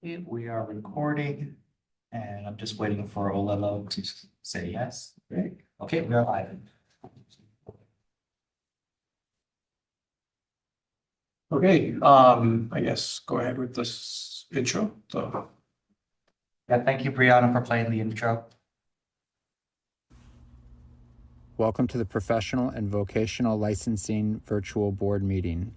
Okay, we are recording and I'm just waiting for Olelo to say yes. Great. Okay, we are live. Okay, I guess go ahead with this intro. Yeah, thank you, Brianna, for playing the intro. Welcome to the Professional and Vocational Licensing Virtual Board Meeting.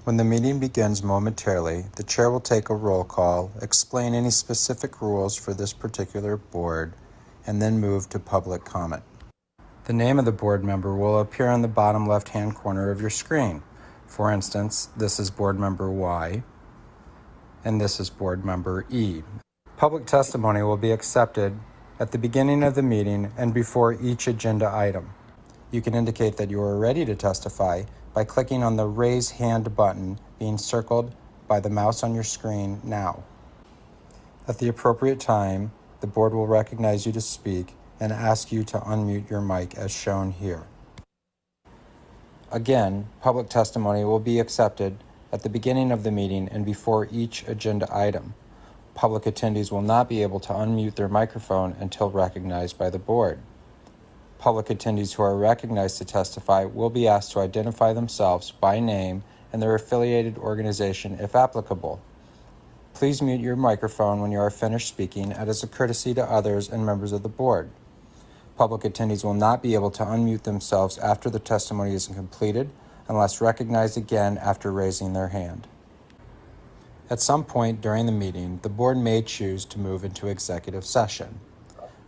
When the meeting begins momentarily, the chair will take a roll call, explain any specific rules for this particular board, and then move to public comment. The name of the board member will appear on the bottom left-hand corner of your screen. For instance, this is board member Y, and this is board member E. Public testimony will be accepted at the beginning of the meeting and before each agenda item. You can indicate that you are ready to testify by clicking on the Raise Hand button being circled by the mouse on your screen now. At the appropriate time, the board will recognize you to speak and ask you to unmute your mic as shown here. Again, public testimony will be accepted at the beginning of the meeting and before each agenda item. Public attendees will not be able to unmute their microphone until recognized by the board. Public attendees who are recognized to testify will be asked to identify themselves by name and their affiliated organization if applicable. Please mute your microphone when you are finished speaking as a courtesy to others and members of the board. Public attendees will not be able to unmute themselves after the testimony is completed unless recognized again after raising their hand. At some point during the meeting, the board may choose to move into executive session.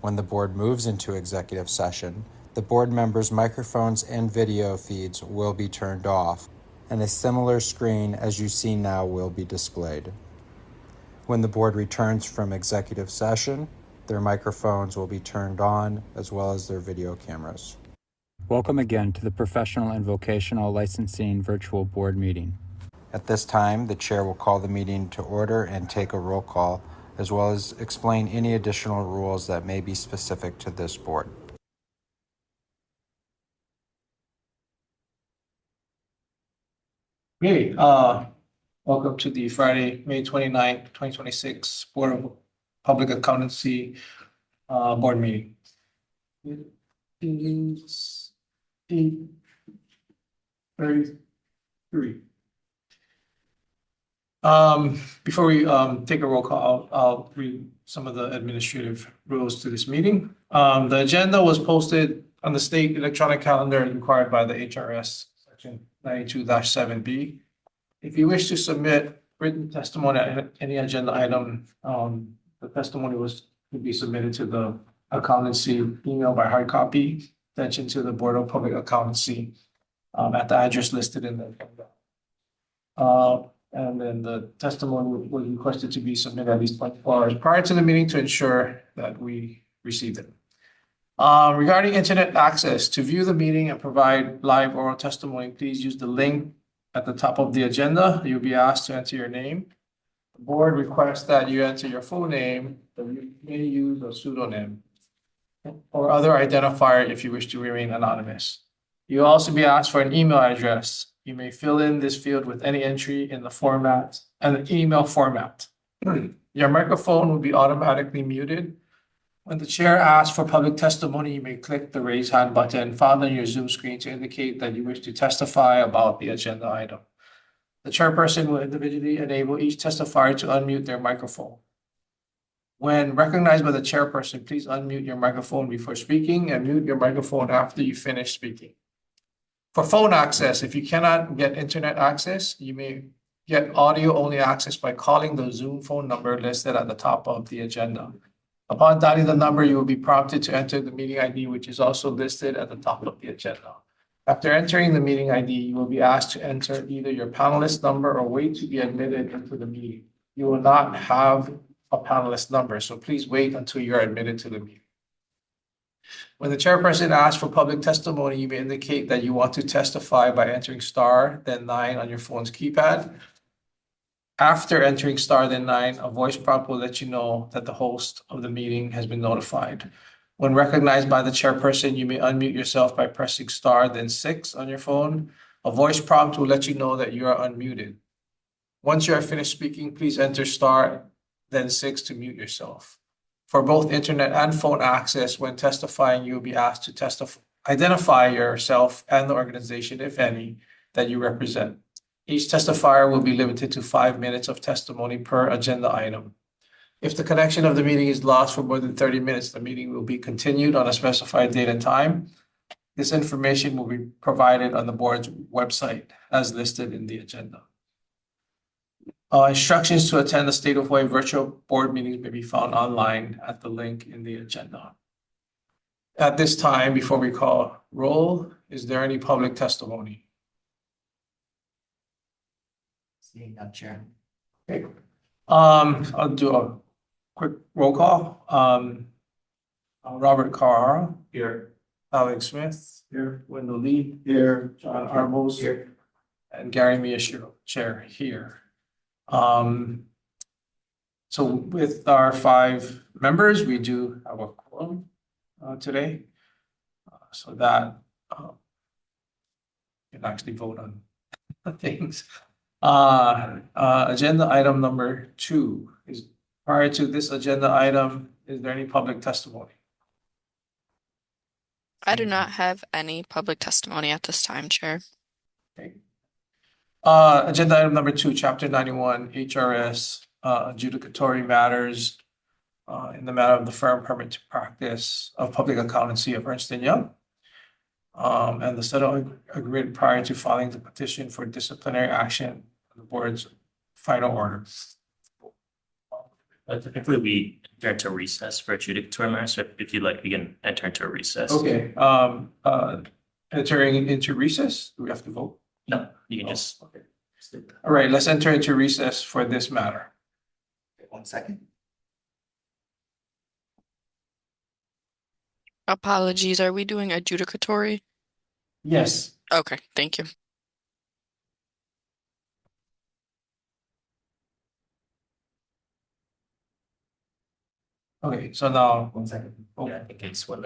When the board moves into executive session, the board members' microphones and video feeds will be turned off, and a similar screen as you see now will be displayed. When the board returns from executive session, their microphones will be turned on as well as their video cameras. Welcome again to the Professional and Vocational Licensing Virtual Board Meeting. At this time, the chair will call the meeting to order and take a roll call, as well as explain any additional rules that may be specific to this board. Okay, welcome to the Friday, May 29th, 2026 Board of Public Accountancy Board Meeting. It is 8:33. Before we take a roll call, I'll read some of the administrative rules to this meeting. The agenda was posted on the state electronic calendar required by the HRS section 92-7B. If you wish to submit written testimony at any agenda item, the testimony could be submitted to the accountancy email by hard copy, attention to the Board of Public Accountancy at the address listed in the agenda. And then the testimony was requested to be submitted at least 24 hours prior to the meeting to ensure that we received it. Regarding internet access, to view the meeting and provide live oral testimony, please use the link at the top of the agenda. You'll be asked to enter your name. The board requests that you enter your full name, but you may use a pseudonym or other identifier if you wish to remain anonymous. You'll also be asked for an email address. You may fill in this field with any entry in the format and the email format. Your microphone will be automatically muted. When the chair asks for public testimony, you may click the raise hand button found on your Zoom screen to indicate that you wish to testify about the agenda item. The chairperson will individually enable each testifier to unmute their microphone. When recognized by the chairperson, please unmute your microphone before speaking and mute your microphone after you finish speaking. For phone access, if you cannot get internet access, you may get audio-only access by calling the Zoom phone number listed at the top of the agenda. Upon dialing the number, you will be prompted to enter the meeting ID, which is also listed at the top of the agenda. After entering the meeting ID, you will be asked to enter either your panelist number or wait to be admitted into the meeting. You will not have a panelist number, so please wait until you're admitted to the meeting. When the chairperson asks for public testimony, you may indicate that you want to testify by entering star, then 9 on your phone's keypad. After entering star, then 9, a voice prompt will let you know that the host of the meeting has been notified. When recognized by the chairperson, you may unmute yourself by pressing star, then 6 on your phone. A voice prompt will let you know that you are unmuted. Once you are finished speaking, please enter star then 6 to mute yourself. For both internet and phone access, when testifying, you'll be asked to identify yourself and the organization, if any, that you represent. Each testifier will be limited to 5 minutes of testimony per agenda item. If the connection of the meeting is lost for more than 30 minutes, the meeting will be continued on a specified date and time. This information will be provided on the board's website as listed in the agenda. Instructions to attend the State of Hawaii virtual board meetings may be found online at the link in the agenda. At this time, before we call roll, is there any public testimony? Seeing none, Chair. Okay. I'll do a quick roll call. Robert Carr. Here. Alex Smith. Here. Wendell Lee. Here. John Arbos. Here. And Gary Miyashiro, Chair, here. So with our 5 members, we do have a quorum today. So that you can actually vote on things. Agenda item number 2 is, prior to this agenda item, is there any public testimony? I do not have any public testimony at this time, Chair. Okay. Agenda item number 2, Chapter 91, HRS, adjudicatory matters in the matter of the firm permit to practice of public accountancy of Ernst & Young. And the settlement agreed prior to filing the petition for disciplinary action on the board's final order. Typically, we enter into recess for adjudicatory matters, so if you'd like, we can enter into a recess. Okay, entering into recess, do we have to vote? No, you can just. Okay. All right, let's enter into recess for this matter. Okay, 1 second. Apologies, are we doing adjudicatory? Yes. Okay, thank you. Okay, so now, 1 second. oh, Yeah, in case one.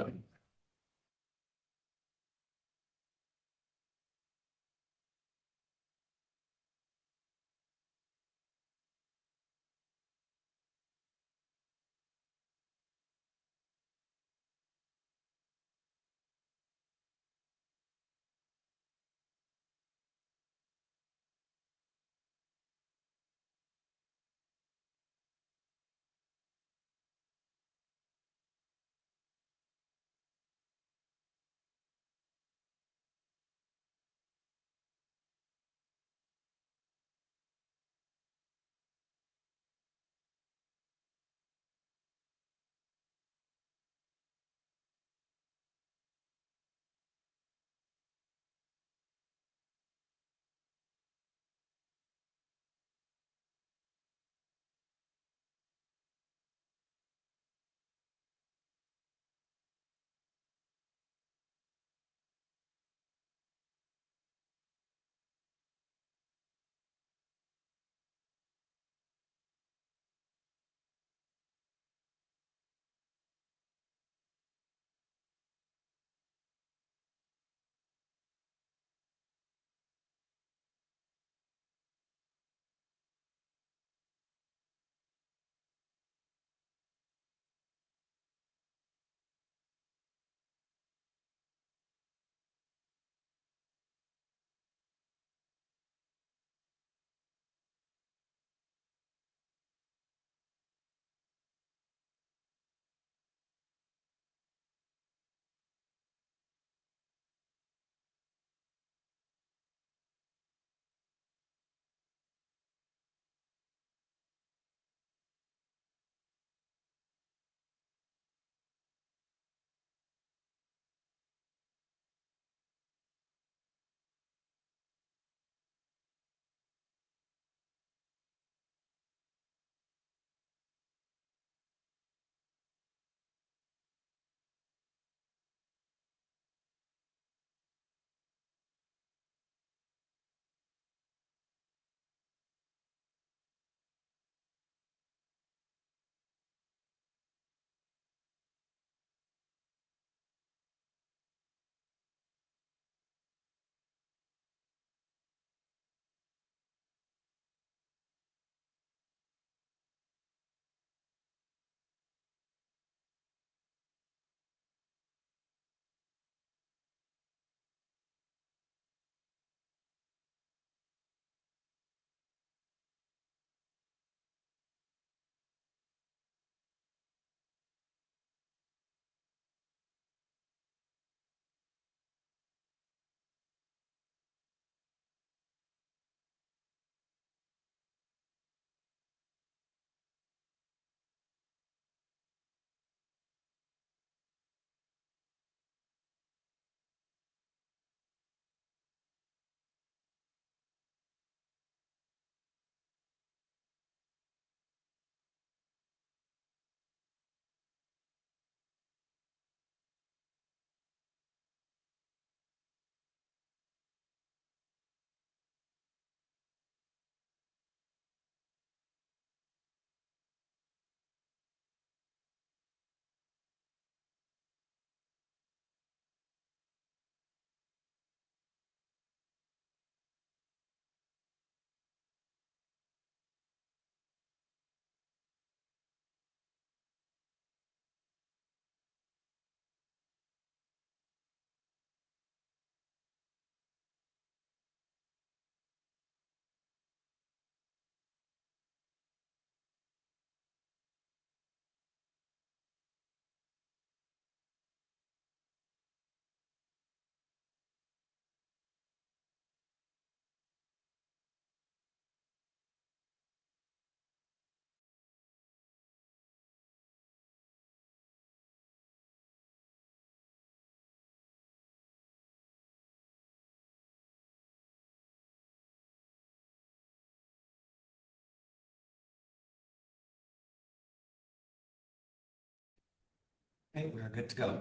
Okay, we're good to go.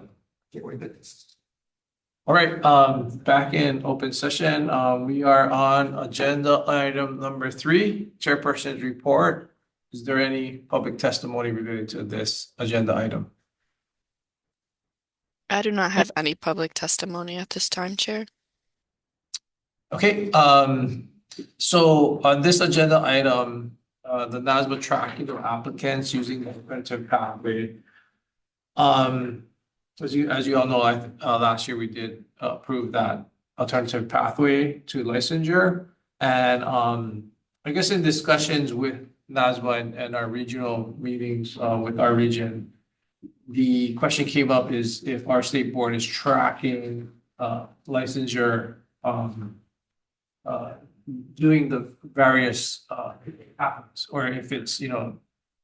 Okay, we're good. All right, back in open session, we are on agenda item number 3, chairperson's report. Is there any public testimony related to this agenda item? I do not have any public testimony at this time, Chair. Okay, so on this agenda item, the NASBA tracking of applicants using the alternative pathway. As you all know, last year we did approve that alternative pathway to licensure. And I guess in discussions with NASBA and our regional meetings with our region, the question came up is if our state board is tracking licensure, doing the various applicants, or if it's,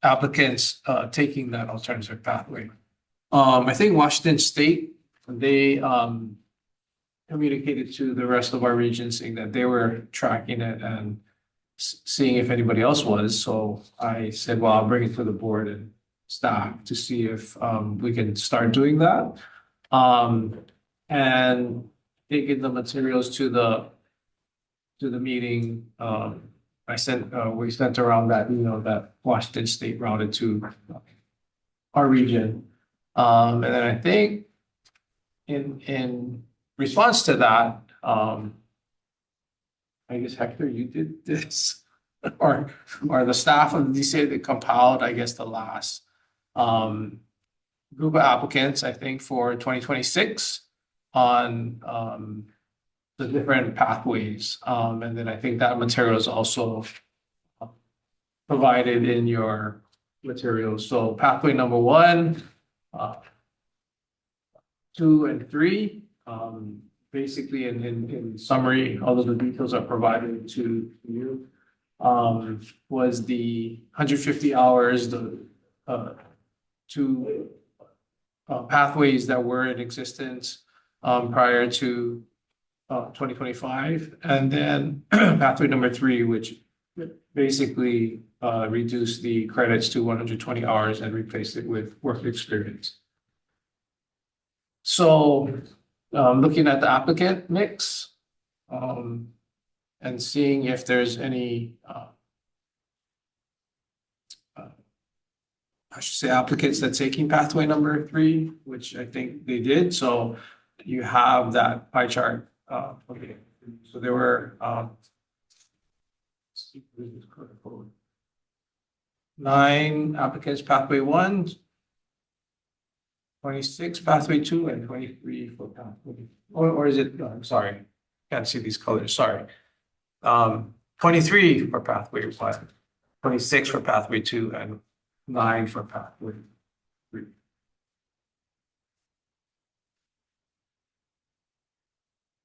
applicants taking that alternative pathway. I think Washington State, they communicated to the rest of our region saying that they were tracking it and seeing if anybody else was. So I said, well, I'll bring it to the board and staff to see if we can start doing that. And taking the materials to the meeting, we sent around that that Washington State routed to our region. And then I think in response to that, I guess Hector, you did this, or the staff of the DCCA that compiled, I guess, the last group of applicants, I think, for 2026 on the different pathways. And then I think that material is also provided in your materials. So pathway number 1, 2 and 3, basically in summary, all of the details are provided to you. Was the 150 hours, the 2 pathways that were in existence prior to 2025, and then pathway number 3, which basically reduced the credits to 120 hours and replaced it with work experience. So looking at the applicant mix and seeing if there's any, I should say, applicants that's taking pathway number 3, which I think they did. So you have that pie chart. Okay, so there were 9 applicants pathway 1, 26 pathway 2, and 23 for pathway. Or is it? I'm sorry, can't see these colors. Sorry. 23 for pathway 1, 26 for pathway 2, and 9 for pathway 3.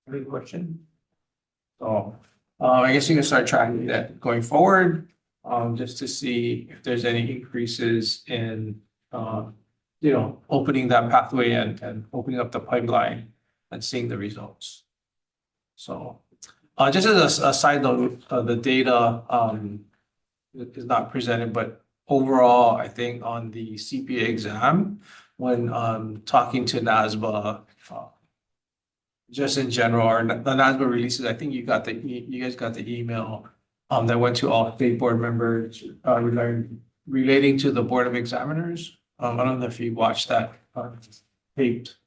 Any question? So I guess you can start tracking that going forward, just to see if there's any increases in opening that pathway and opening up the pipeline and seeing the results. So just as a side note, the data is not presented, but overall, I think on the CPA exam, when talking to NASBA, just in general, or the NASBA releases, I think you guys got the email that went to all state board members relating to the Board of Examiners. I don't know if you watched that taped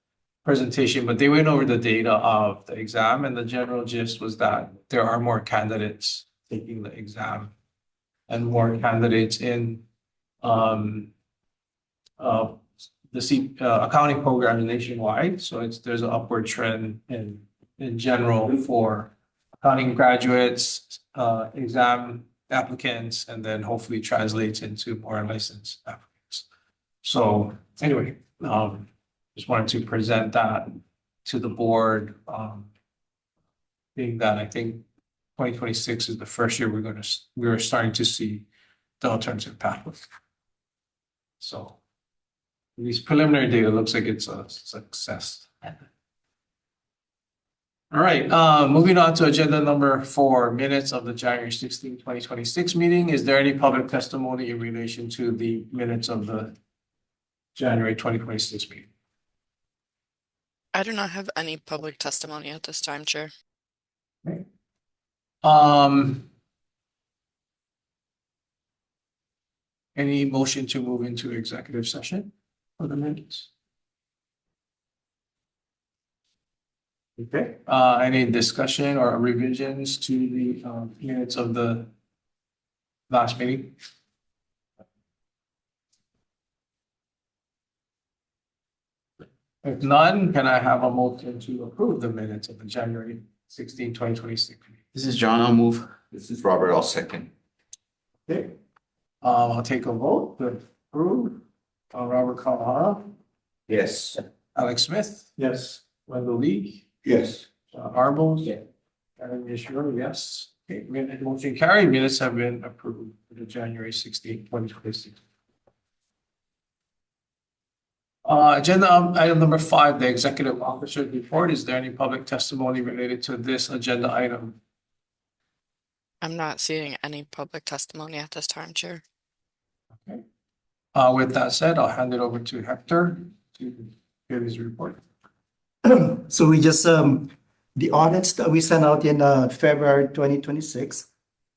presentation, but they went over the data of the exam, and the general gist was that there are more candidates taking the exam and more candidates in the accounting program nationwide. So there's an upward trend in general for accounting graduates, exam applicants, and then hopefully translates into more licensed applicants. So anyway, just wanted to present that to the board, being that I think 2026 is the first year we're starting to see the alternative pathway. So these preliminary data looks like it's a success. All right, moving on to agenda number 4, minutes of the January 16, 2026 meeting. Is there any public testimony in relation to the minutes of the January 2026 meeting? I do not have any public testimony at this time, Chair. Any motion to move into executive session for the minutes? Okay, any discussion or revisions to the minutes of the last meeting? If none, can I have a motion to approve the minutes of the January 16, 2026 meeting? This is John, I'll move. This is Robert, I'll second. Okay, I'll take a vote to approve. Robert Kawahara, Yes. Alex Smith. Yes. Wendell Lee, Yes. Arbels. Yeah. Karen Yashiro, yes. Okay, motion carried, minutes have been approved for the January 16, 2026. Agenda item number 5, the executive officer report. Is there any public testimony related to this agenda item? I'm not seeing any public testimony at this time, Chair. Okay. With that said, I'll hand it over to Hector to give his report. So we just, the audits that we sent out in February 2026,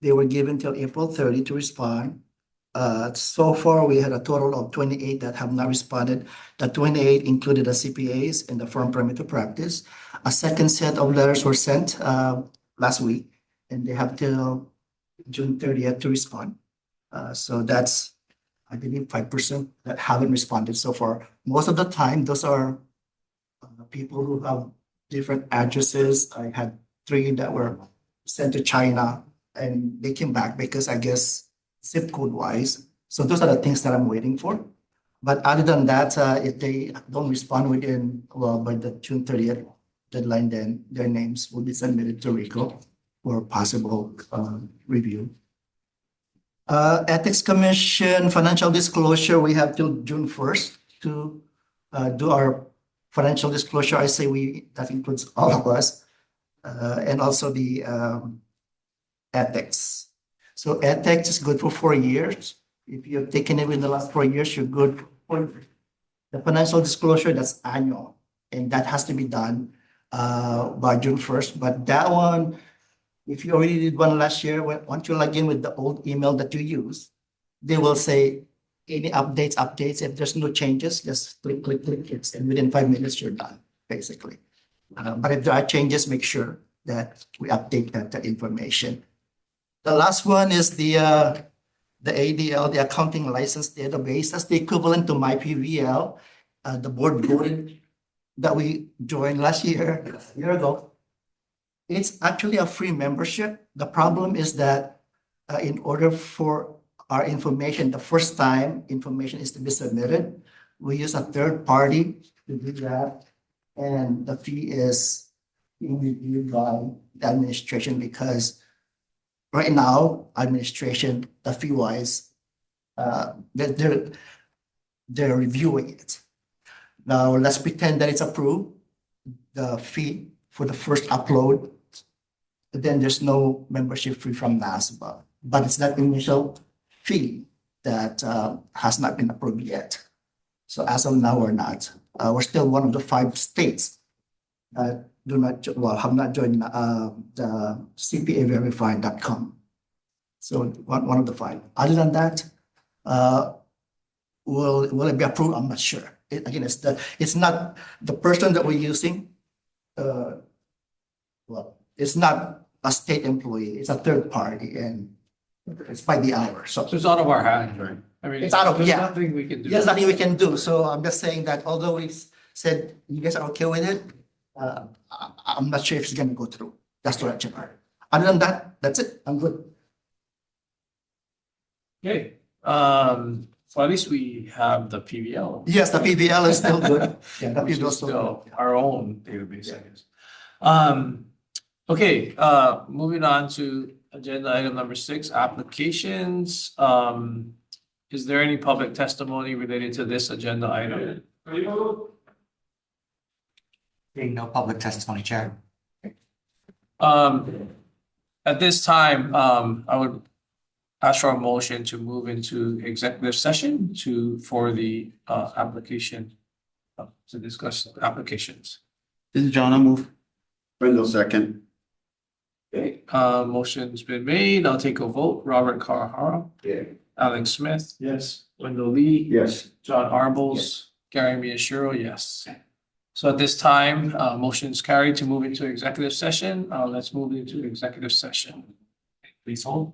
they were given till April 30 to respond. So far, we had a total of 28 that have not responded. The 28 included the CPAs and the firm permit to practice. A second set of letters were sent last week, and they have till June 30th to respond. So that's, I believe, 5% that haven't responded so far. Most of the time, those are people who have different addresses. I had 3 that were sent to China, and they came back because I guess zip code wise. So those are the things that I'm waiting for. But other than that, if they don't respond within, well, by the June 30th deadline, then their names will be submitted to RICO for possible review. Ethics Commission financial disclosure, we have till June 1st to do our financial disclosure. I say we, that includes all of us, and also the ethics. So ethics is good for 4 years. If you've taken it in the last 4 years, you're good for the financial disclosure. That's annual, and that has to be done by June 1st. But that one, if you already did one last year, once you log in with the old email that you use, they will say any updates. If there's no changes, just click, and within 5 minutes you're done, basically. But if there are changes, make sure that we update that information. The last one is the ADL, the accounting license database. That's the equivalent to my-PVL. The board voted that we joined last year, a year ago. It's actually a free membership. The problem is that in order for our information, the first time information is to be submitted, we use a third party to do that. And the fee is being reviewed by the administration because right now, administration, the fee wise, they're reviewing it. Now, let's pretend that it's approved, the fee for the first upload, then there's no membership fee from NASBA, but it's that initial fee that has not been approved yet. So as of now, we're not. We're still one of the 5 states that have not joined the CPAVerify.com. So one of the 5. Other than that, will it be approved? I'm not sure. Again, it's not the person that we're using. It's not a state employee. It's a third party, and it's by the hour. So So it's out of our hands, right? I mean, It's out of- there's yeah. nothing we can do. there's nothing we can do. So I'm just saying that although we said you guys are okay with it, I'm not sure if it's going to go through. That's the direction. Other than that, that's it. I'm good. Okay, so at least we have the PVL. Yes, the PVL is still good. Yeah, the Which PVL is is still still good. our own database, I guess. Okay, moving on to agenda item number 6, applications. Is there any public testimony related to this agenda item? Being no public testimony, Chair. At this time, I would ask for a motion to move into executive session for the application, to discuss applications. This is John, I'll move. Brindle second. Okay, motion's been made. I'll take a vote. Robert Carhara, Yeah. Alex Smith, Yes. Wendell Lee, Yes. John Arbles, Gary Miyashiro, yes. So at this time, motion's carried to move into executive session. Let's move into executive session. Please hold.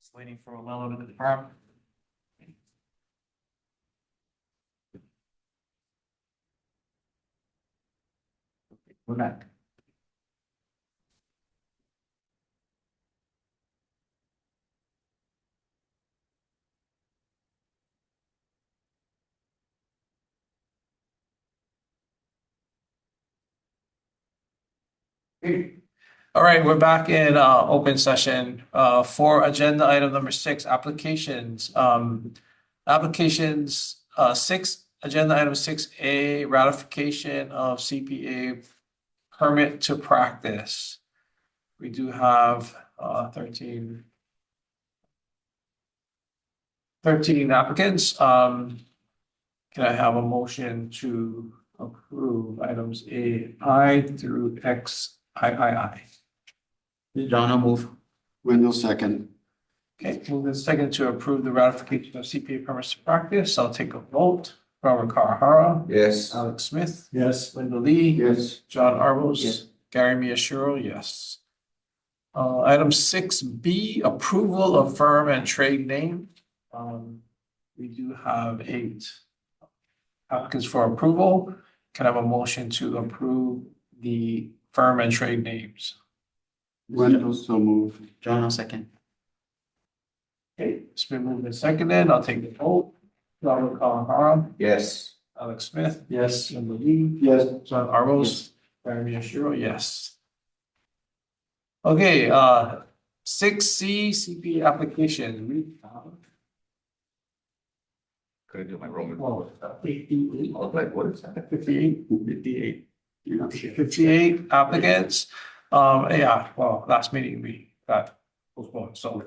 Just waiting for Olelo to confirm. We're back. All right, we're back in open session for agenda item number 6, applications. Applications 6, agenda item 6A, ratification of CPA permit to practice. We do have 13 applicants. Can I have a motion to approve items AI through XIII? John, I'll move. Wendell second. Okay, move in second to approve the ratification of CPA permits to practice. I'll take a vote. Robert Carhara, Yes. Alex Smith, Yes. Linda Lee, Yes. John Arbos, Yes. Gary Miyashiro, yes. Item 6B, approval of firm and trade name. We do have 8 applicants for approval. Can I have a motion to approve the firm and trade names? Wendell so move. John, I'll second. Okay, it's been moved and seconded. I'll take the vote. Robert Carhara, Yes. Alex Smith, Yes. Linda Lee, Yes. John Arbos, Gary Miyashiro, yes. Okay, 6C, CPA application. We have Could I do my Roman? 58. I was like, what is that? 58. 58. You're not here. 58 applicants. Yeah, well, last meeting we got postponed, so.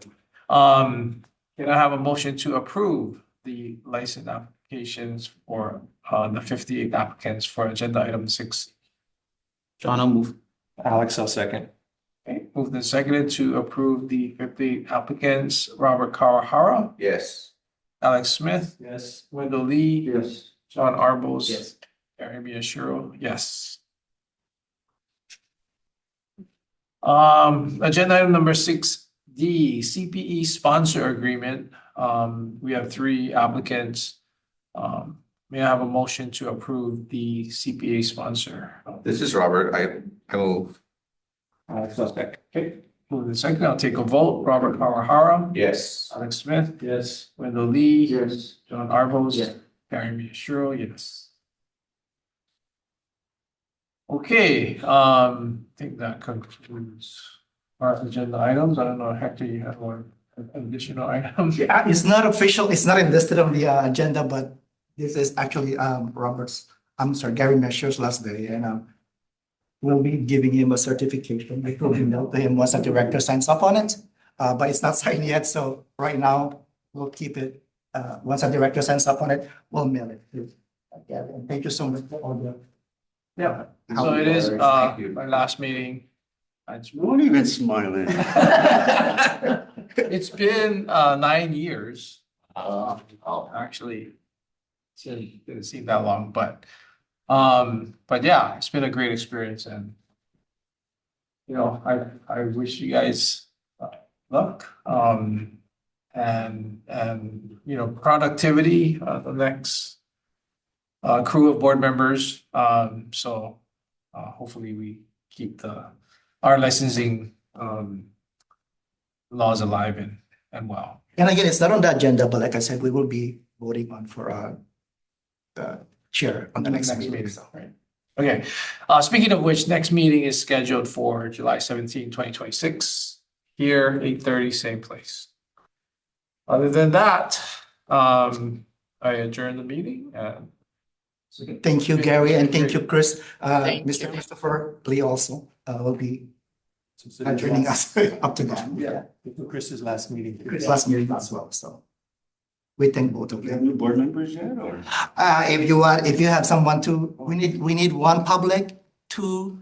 Can I have a motion to approve the license applications for the 58 applicants for agenda item 6? John, I'll move. Alex, I'll second. Okay, moved and seconded to approve the 58 applicants. Robert Carhara, Yes. Alex Smith, Yes. Wendell Lee, Yes. John Arbos. Yes. Gary Miyashiro, yes. Agenda item number 6D, CPE sponsor agreement. We have 3 applicants. May I have a motion to approve the CPA sponsor? This is Robert. I move. Alex, I'll second. Okay, move in second. I'll take a vote. Robert Kawahara, Yes. Alex Smith, Yes. Wendell Lee, Yes. John Arbos, Yes. Gary Miyashiro, yes. Okay, I think that concludes our agenda items. I don't know, Hector, you have one additional item? Yeah, it's not official, it's not listed on the agenda, but this is actually Gary Mesher's last day, and we'll be giving him a certification. It will be mailed to him once the director signs up on it, but it's not signed yet, so right now we'll keep it. Once the director signs up on it, we'll mail it to Gary. And thank you so much for all the. Yeah, so it is Thank you. my last meeting. Don't even smiling. It's been 9 years. Actually, it didn't seem that long, but yeah, it's been a great experience, and I wish you guys luck, and productivity, the next crew of board members. So hopefully we keep our licensing laws alive and well. And again, it's not on the agenda, but like I said, we will be voting on for the chair on the next meeting. So. Right. Okay. Speaking of which, next meeting is scheduled for July 17, 2026, here, 8:30, same place. Other than that, I adjourn the meeting. Thank you, Gary, and thank you, Chris. Thank Mr. you. Christopher Lee also will be joining us up to that. Yeah, Chris's last meeting. Chris last meeting as well. So we thank both of Do you have them. new board members yet, or? If you have someone to, we need 1 public, 2